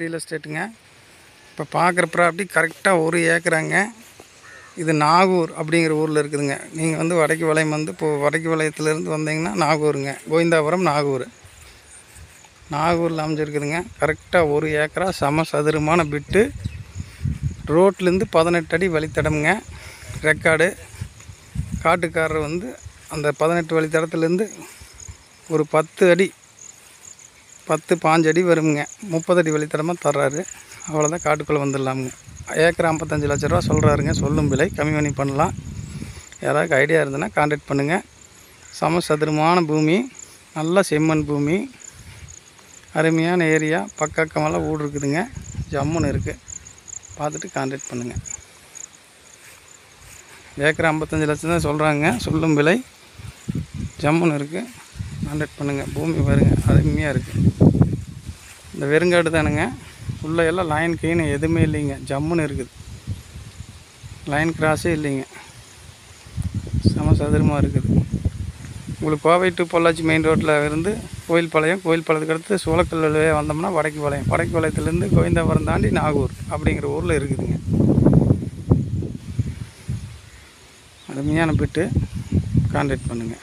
Real எஸ்டேட்டுங்க. இப்போ பார்க்குற property கரெக்டாக 1 ஏக்கராங்க. இது நாகூர் அப்படிங்கிற ஊரில் இருக்குதுங்க. நீங்கள் வந்து வடக்கு வளையம் வந்து இப்போது வடக்கு வளையத்துலேருந்து வந்தீங்கன்னா நாகூருங்க. கோவிந்தாபுரம் நாகூரில் அமைஞ்சிருக்குதுங்க. கரெக்டாக 1 ஏக்கரா சம சதுரமான பிட்டு. ரோட்லேருந்து 18 அடி வழித்தடமுங்க. ரெக்கார்டு காட்டுக்காரர் வந்து அந்த 18 வழித்தடத்துலேருந்து ஒரு 10 அடி 10-15 அடி வருங்க. 30 அடி வழித்தடமாக தர்றாரு. அவ்வளோதான், காட்டுக்குள்ளே வந்துடலாமுங்க. ஏக்கர் 55 லட்ச ரூபா சொல்கிறாருங்க. சொல்லும் விலை கம்மி பண்ணி பண்ணலாம். யாராவது ஐடியா இருந்ததுன்னா கான்டாக்ட் பண்ணுங்கள். சமசதுரமான பூமி, நல்ல செம்மண் பூமி, அருமையான ஏரியா, பக்கமெல்லாம் வீடு இருக்குதுங்க. ஜம்முன்னு இருக்குது. பார்த்துட்டு கான்டாக்ட் பண்ணுங்கள். ஏக்கர் 55 லட்சம் தான் சொல்கிறாங்க. சொல்லும் விலை ஜம்முன்னு இருக்குது. கான்டாக்ட் பண்ணுங்கள். பூமி பாருங்க, அருமையாக இருக்குது. இந்த வெறுங்காடு தானுங்க. உள்ளே எல்லாம் லைன் கீழே எதுவுமே இல்லைங்க. ஜம்முன்னு இருக்குது. லைன் கிராஸே இல்லைங்க. சமசதுரமாக இருக்குது. உங்களுக்கு கோவை டு பொள்ளாச்சி மெயின் ரோட்டில் இருந்து கோயில் பாளையத்துக்கு அடுத்து சோளக்கல் வழியாக வந்தோம்னா வடக்கு வளையத்துலேருந்து கோவிந்தாபுரம் தாண்டி நாகூர் அப்படிங்கிற ஊரில் இருக்குதுங்க. அருமையான பிட்டு. கான்டாக்ட் பண்ணுங்கள்.